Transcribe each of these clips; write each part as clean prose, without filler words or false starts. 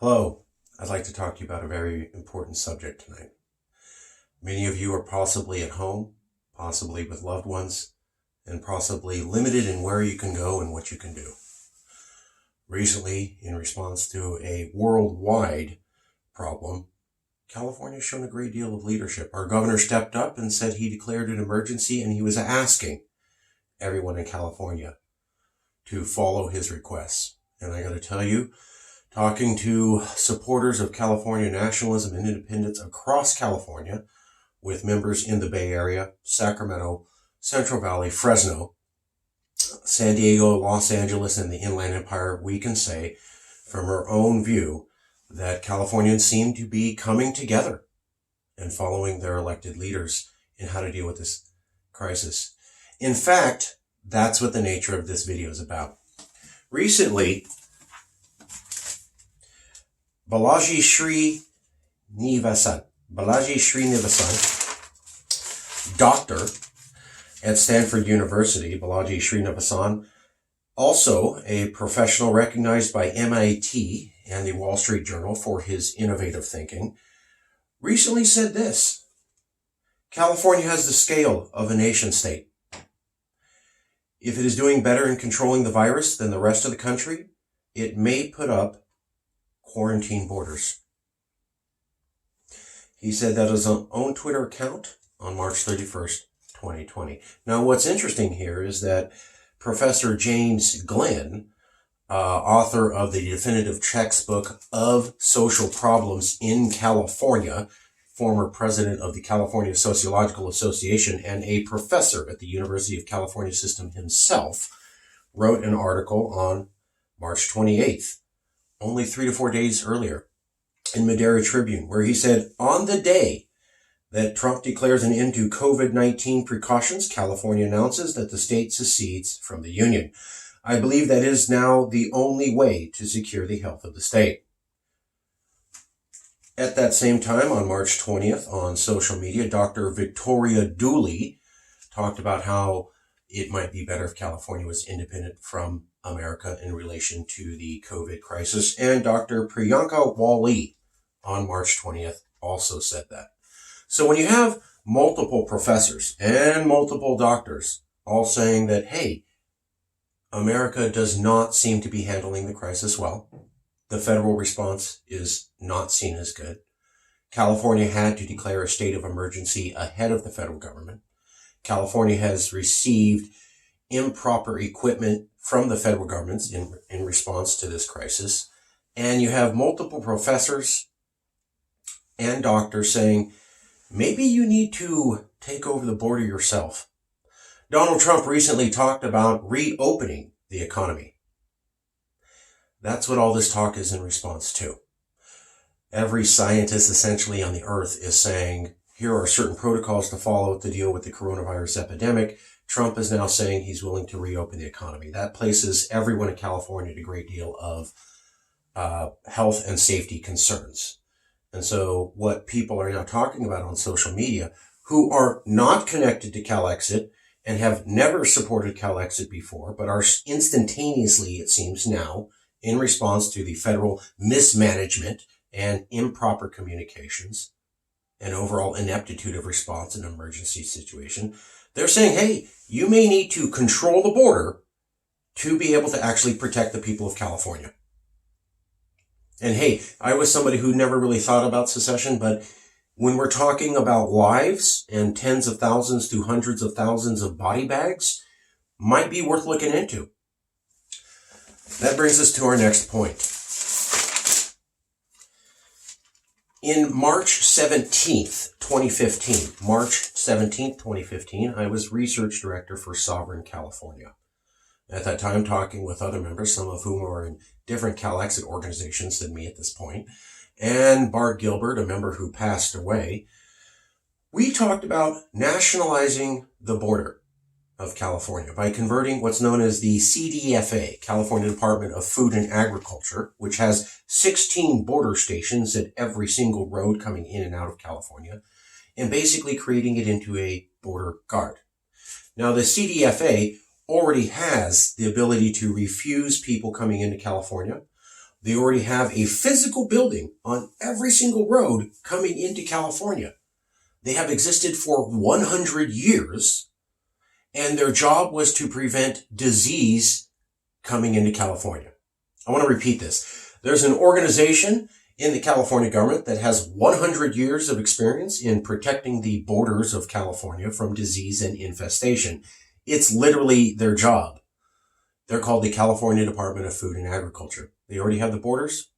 Hello, I'd like to talk to you about a very important subject tonight. Many of you are possibly at home, possibly with loved ones, and possibly limited in where you can go and what you can do. Recently, in response to a worldwide problem, California has shown a great deal of leadership. Our governor stepped up and said he declared an emergency, and he was asking everyone in California to follow his requests. And I got to tell you, talking to supporters of California nationalism and independence across California, with members in the Bay Area, Sacramento, Central Valley, Fresno, San Diego, Los Angeles, and the Inland Empire, we can say from our own view that Californians seem to be coming together and following their elected leaders in how to deal with this crisis. In fact, that's what the nature of this video is about. Recently, Balaji SRINIVASAN, doctor at Stanford University, Balaji SRINIVASAN, also a professional recognized by MIT and the Wall Street Journal for his innovative thinking, recently said this: California has the scale of a nation state. If it is doing better in controlling the virus than the rest of the country, it may put up quarantine borders. He said that on his own Twitter account on March 31st, 2020. Now, what's interesting here is that Professor James GLYNN, author of the definitive textbook of social problems in California, former president of the California Sociological Association, and a professor at the University of California system himself, wrote an article on March 28th, only 3 to 4 days earlier, in Madera Tribune, where he said, on the day that Trump declares an end to COVID-19 precautions, California announces that the state secedes from the union. I believe that is now the only way to secure the health of the state. At that same time, on March 20th, on social media, Dr. Victoria DOOLEY talked about how it might be better if California was independent from America in relation to the COVID crisis. And Dr. WALI on March 20th also said that. So when you have multiple professors and multiple doctors all saying that, hey, America does not seem to be handling the crisis well, the federal response is not seen as good. California had to declare a state of emergency ahead of the federal government. California has received improper equipment from the federal government in response to this crisis. And you have multiple professors and doctors saying, maybe you need to take over the border yourself. Donald Trump recently talked about reopening the economy. That's what all this talk is in response to. Every scientist essentially on the earth is saying, here are certain protocols to follow to deal with the coronavirus epidemic. Trump is now saying he's willing to reopen the economy. That places everyone in California at a great deal of health and safety concerns. And so what people are now talking about on social media, who are not connected to CalExit and have never supported CalExit before, but are instantaneously, it seems now, in response to the federal mismanagement and improper communications and overall ineptitude of response in an emergency situation, they're saying, hey, you may need to control the border to be able to actually protect the people of California. And hey, I was somebody who never really thought about secession, but when we're talking about lives and tens of thousands to hundreds of thousands of body bags, might be worth looking into. That brings us to our next point. In March 17th, 2015, I was research director for Sovereign California. At that time, talking with other members, some of whom are in different CalExit organizations than me at this point, and Bart Gilbert, a member who passed away, we talked about nationalizing the border of California by converting what's known as the CDFA, California Department of Food and Agriculture, which has 16 border stations at every single road coming in and out of California, and basically creating it into a border guard. Now, the CDFA already has the ability to refuse people coming into California They already have a physical building on every single road coming into California. They have existed for 100 years, and their job was to prevent disease coming into California. I want to repeat this. There's an organization in the California government that has 100 years of experience in protecting the borders of California from disease and infestation. It's literally their job. They're called the California Department of Food and Agriculture. They already have the borders.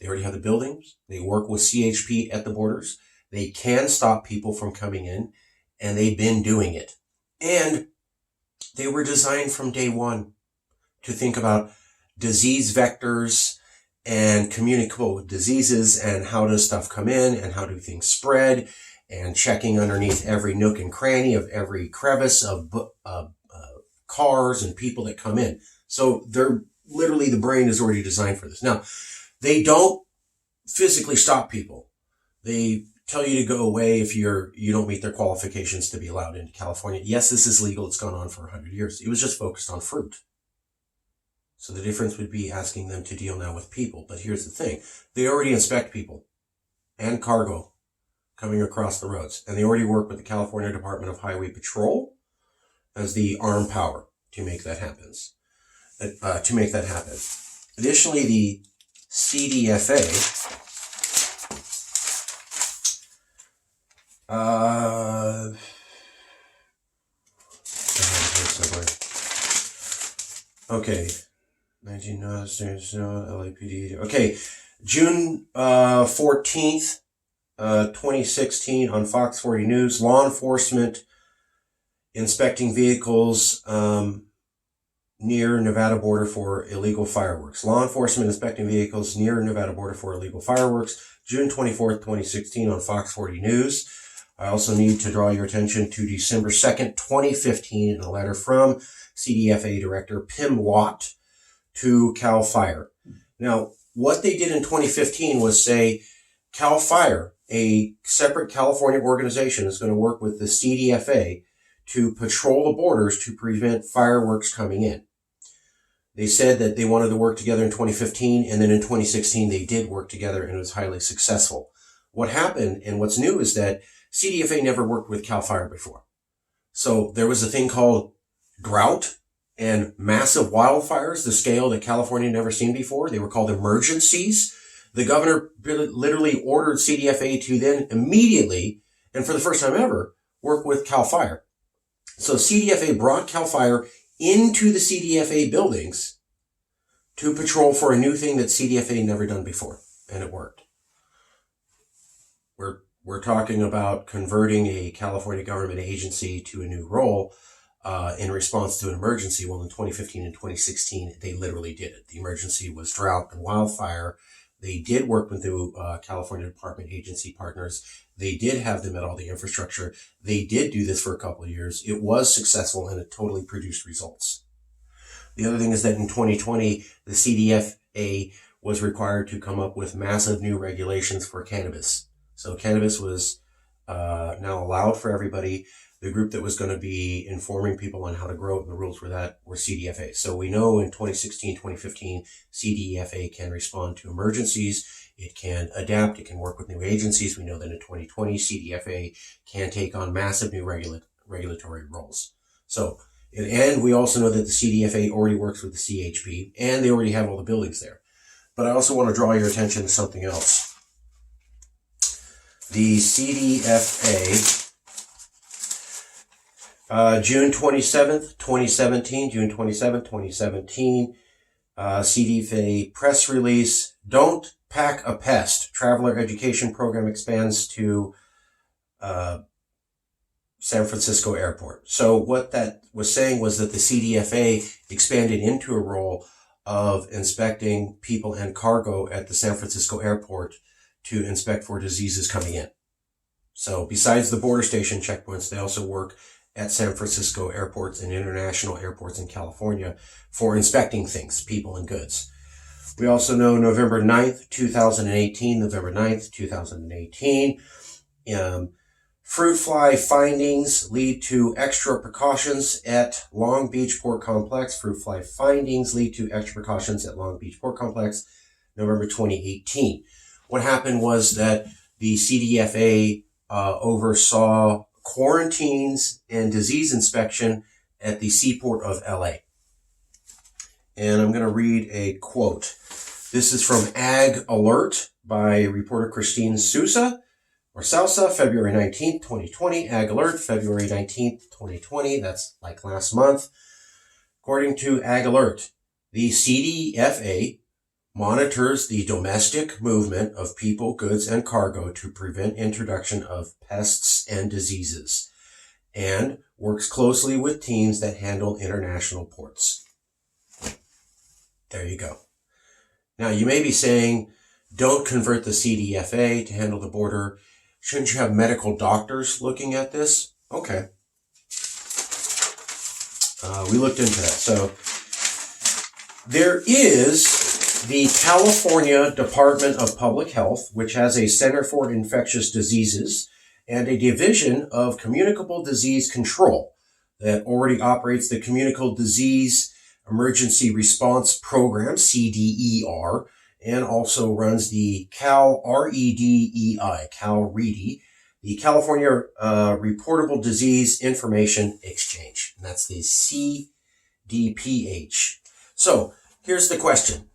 They already have the buildings. They work with CHP at the borders. They can stop people from coming in, and they've been doing it. And they were designed from day one to think about disease vectors and communicable diseases and how does stuff come in and how do things spread, and checking underneath every nook and cranny of every crevice of cars and people that come in. So they're literally, the brain is already designed for this. Now, they don't physically stop people. They tell you to go away if you don't meet their qualifications to be allowed into California. Yes, this is legal. It's gone on for 100 years. It was just focused on fruit. So the difference would be asking them to deal now with people. But here's the thing. They already inspect people and cargo coming across the roads. And they already work with the California Department of Highway Patrol as the armed power to make that happen. Additionally, the CDFA, okay, 19 LAPD. Okay, June 14th, 2016 on Fox 40 News, law enforcement inspecting vehicles near Nevada border for illegal fireworks. Law enforcement inspecting vehicles near Nevada border for illegal fireworks. June 24th, 2016 on Fox 40 News. I also need to draw your attention to December 2nd, 2015 in a letter from CDFA Director Pim Watt to CAL FIRE. Now, what they did in 2015 was say CAL FIRE, a separate California organization, is going to work with the CDFA to patrol the borders to prevent fireworks coming in. They said that they wanted to work together in 2015, and then in 2016 they did work together, and it was highly successful. What happened, and what's new, is that CDFA never worked with CAL FIRE before. So there was a thing called drought and massive wildfires, the scale that California never seen before. They were called emergencies. The governor literally ordered CDFA to then immediately, and for the first time ever, work with CAL FIRE. So CDFA brought CAL FIRE into the CDFA buildings to patrol for a new thing that CDFA never done before, and it worked. We're talking about converting a California government agency to a new role in response to an emergency. Well, in 2015 and 2016, they literally did it. The emergency was drought and wildfire. They did work with the California Department agency partners. They did have them at all the infrastructure. They did do this for a couple of years. It was successful, and it totally produced results. The other thing is that in 2020, the CDFA was required to come up with massive new regulations for cannabis. So cannabis was now allowed for everybody. The group that was going to be informing people on how to grow it and the rules for that were CDFA. So we know in 2016, 2015, CDFA can respond to emergencies. It can adapt. It can work with new agencies. We know that in 2020, CDFA can take on massive new regulatory roles. So, and we also know that the CDFA already works with the CHP, and they already have all the buildings there. But I also want to draw your attention to something else. The CDFA, June 27th, 2017, June 27th, 2017, CDFA press release, don't pack a pest. Traveler education program expands to San Francisco Airport. So what that was saying was that the CDFA expanded into a role of inspecting people and cargo at the San Francisco Airport to inspect for diseases coming in. So besides the border station checkpoints, they also work at San Francisco airports and international airports in California for inspecting things, people and goods. We also know November 9th, 2018, fruit fly findings lead to extra precautions at Long Beach Port Complex. Fruit fly findings lead to extra precautions at Long Beach Port Complex. November 2018. What happened was that the CDFA oversaw quarantines and disease inspection at the seaport of LA. And I'm going to read a quote. This is from Ag Alert by reporter Christine Sousa, February 19th, 2020. Ag Alert, February 19th, 2020. That's like last month. According to Ag Alert, the CDFA monitors the domestic movement of people, goods, and cargo to prevent introduction of pests and diseases, and works closely with teams that handle international ports. There you go. Now, you may be saying, don't convert the CDFA to handle the border. Shouldn't you have medical doctors looking at this? Okay. We looked into that. So there is the California Department of Public Health, which has a Center for Infectious Diseases and a Division of Communicable Disease Control that already operates the Communicable Disease Emergency Response Program, CDER, and also runs the CAL-REDI, the California Reportable Disease Information Exchange. And that's the CDPH. So here's the question.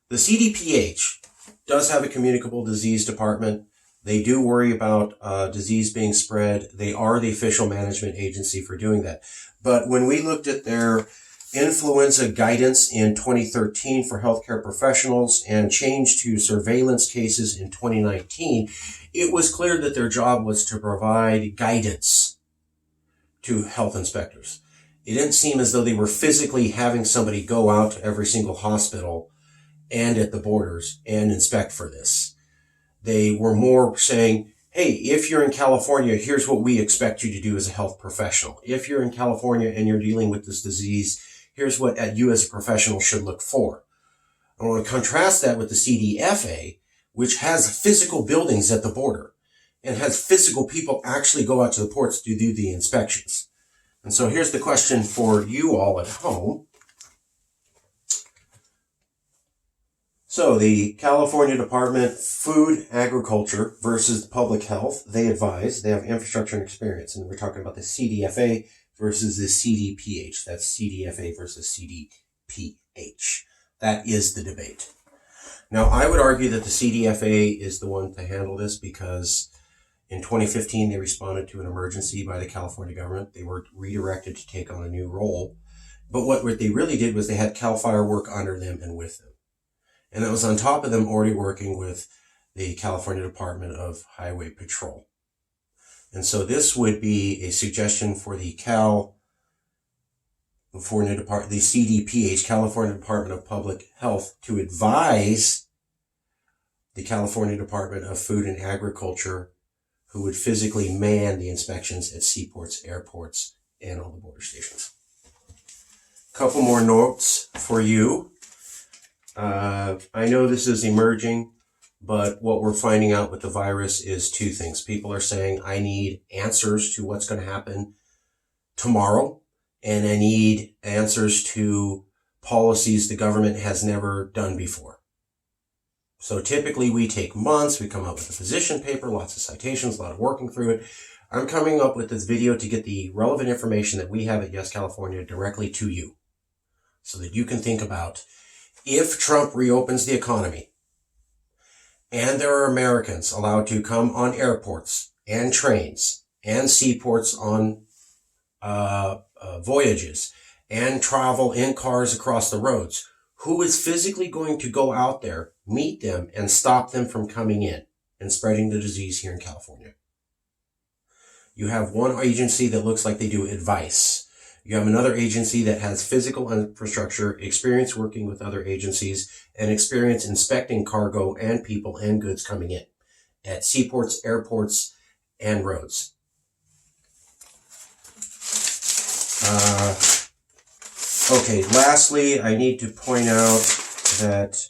The CDPH does have a communicable disease department. They do worry about disease being spread. They are the official management agency for doing that. But when we looked at their influenza guidance in 2013 for healthcare professionals and change to surveillance cases in 2019, it was clear that their job was to provide guidance to health inspectors. It didn't seem as though they were physically having somebody go out to every single hospital and at the borders and inspect for this. They were more saying, hey, if you're in California, here's what we expect you to do as a health professional. If you're in California and you're dealing with this disease, here's what you as a professional should look for. I want to contrast that with the CDFA, which has physical buildings at the border and has physical people actually go out to the ports to do the inspections. And so here's the question for you all at home. So the California Department Food Agriculture versus Public Health, they advise, they have infrastructure and experience. And we're talking about the CDFA versus the CDPH. That's CDFA versus CDPH. That is the debate. Now, I would argue that the CDFA is the one to handle this because in 2015, they responded to an emergency by the California government. They were redirected to take on a new role. But what they really did was they had CAL FIRE work under them and with them. And that was on top of them already working with the California Department of Highway Patrol. And so this would be a suggestion for the the CDPH, California Department of Public Health, to advise the California Department of Food and Agriculture, who would physically man the inspections at seaports, airports, and all the border stations. A couple more notes for you. I know this is emerging, but what we're finding out with the virus is two things. People are saying, I need answers to what's going to happen tomorrow, and I need answers to policies the government has never done before. So typically we take months, we come up with a position paper, lots of citations, a lot of working through it. I'm coming up with this video to get the relevant information that we have at Yes California directly to you so that you can think about if Trump reopens the economy and there are Americans allowed to come on airports and trains and seaports on voyages and travel in cars across the roads, who is physically going to go out there, meet them, and stop them from coming in and spreading the disease here in California? You have one agency that looks like they do advice. You have another agency that has physical infrastructure, experience working with other agencies, and experience inspecting cargo and people and goods coming in at seaports, airports, and roads. Okay, lastly, I need to point out that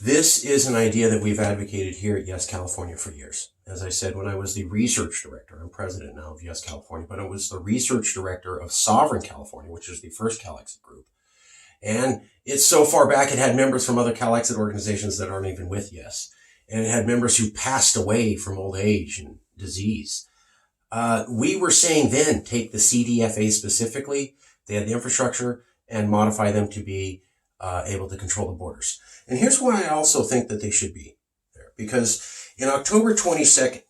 this is an idea that we've advocated here at Yes California for years. As I said, when I was the research director, I'm president now of Yes California, but I was the research director of Sovereign California, which is the first CalExit group. And it's so far back, it had members from other CalExit organizations that aren't even with YES. And it had members who passed away from old age and disease. We were saying then, take the CDFA specifically, they had the infrastructure, and modify them to be able to control the borders. And here's why I also think that they should be there. Because in October 22nd,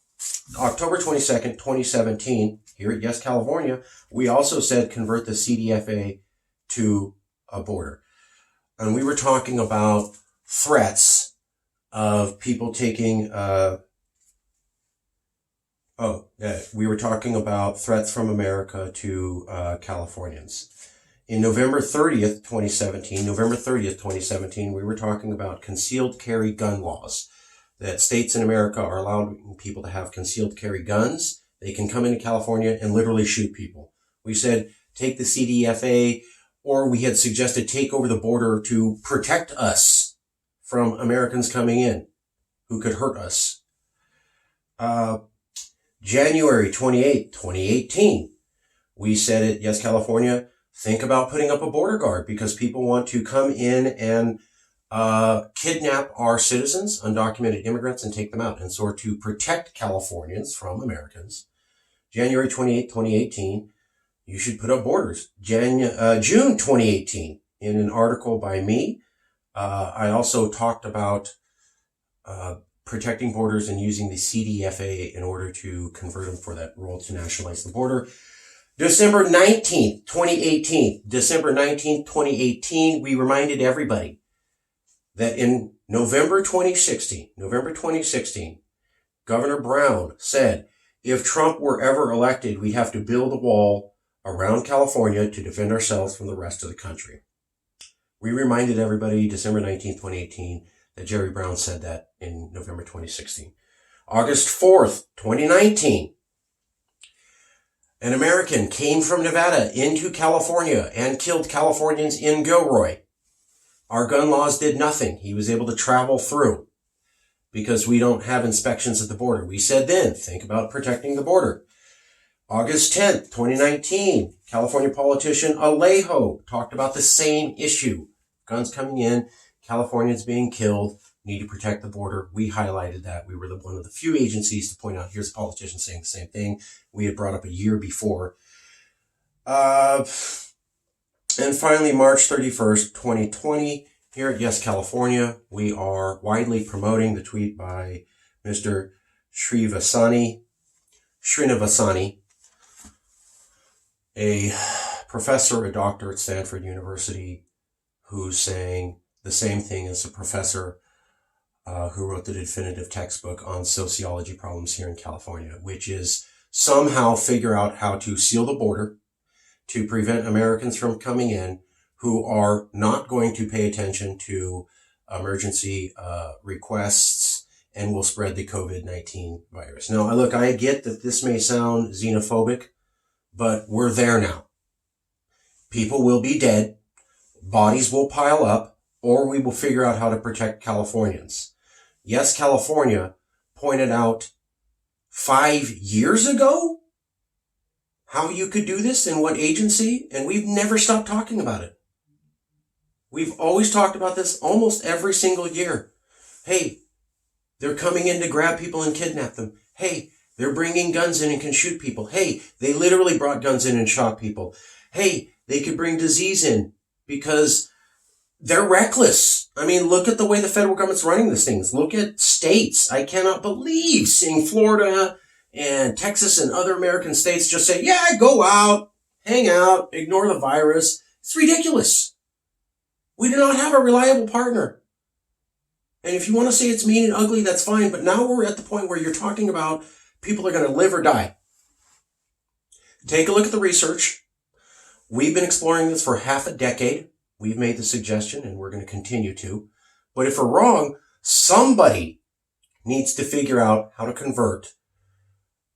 2017, here at YES California, we also said convert the CDFA to a border. And we were talking about threats of people taking, we were talking about threats from America to Californians. In November 30th, 2017, we were talking about concealed carry gun laws. That states in America are allowing people to have concealed carry guns. They can come into California and literally shoot people. We said, take the CDFA, or we had suggested take over the border to protect us from Americans coming in who could hurt us. January 28th, 2018, we said at YES California, think about putting up a border guard because people want to come in and kidnap our citizens, undocumented immigrants, and take them out. And so to protect Californians from Americans, January 28, 2018, you should put up borders. June 2018, in an article by me, I also talked about protecting borders and using the CDFA in order to convert them for that role to nationalize the border. December 19th, 2018, we reminded everybody that in November 2016, Governor Brown said, if Trump were ever elected, we'd have to build a wall around California to defend ourselves from the rest of the country. We reminded everybody December 19th, 2018, that Jerry Brown said that in November 2016. August 4th, 2019, an American came from Nevada into California and killed Californians in Gilroy. Our gun laws did nothing. He was able to travel through because we don't have inspections at the border. We said then, think about protecting the border. August 10th, 2019, California politician Alejo talked about the same issue. Guns coming in, Californians being killed, need to protect the border. We highlighted that. We were one of the few agencies to point out, here's a politician saying the same thing we had brought up a year before. And finally, March 31st, 2020, here at YES California, we are widely promoting the tweet by Mr. SRINIVASAN, a professor, a doctor at Stanford University, who's saying the same thing as a professor who wrote the definitive textbook on sociology problems here in California, which is somehow figure out how to seal the border to prevent Americans from coming in who are not going to pay attention to emergency requests and will spread the COVID-19 virus. Now, look, I get that this may sound xenophobic, but we're there now. People will be dead, bodies will pile up, or we will figure out how to protect Californians. YES California pointed out 5 years ago how you could do this in what agency, and we've never stopped talking about it. We've always talked about this almost every single year. Hey, they're coming in to grab people and kidnap them. Hey, they're bringing guns in and can shoot people. Hey, they literally brought guns in and shot people. Hey, they could bring disease in because they're reckless. I mean, look at the way the federal government's running these things. Look at states. I cannot believe seeing Florida and Texas and other American states just say, yeah, go out, hang out, ignore the virus. It's ridiculous. We do not have a reliable partner. And if you want to say it's mean and ugly, that's fine. But now we're at the point where you're talking about people are going to live or die. Take a look at the research. We've been exploring this for half a decade. We've made the suggestion and we're going to continue to. But if we're wrong, somebody needs to figure out how to convert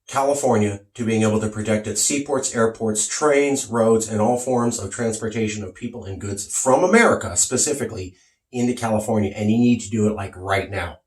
California to being able to protect its seaports, airports, trains, roads, and all forms of transportation of people and goods from America specifically into California. And you need to do it like right now.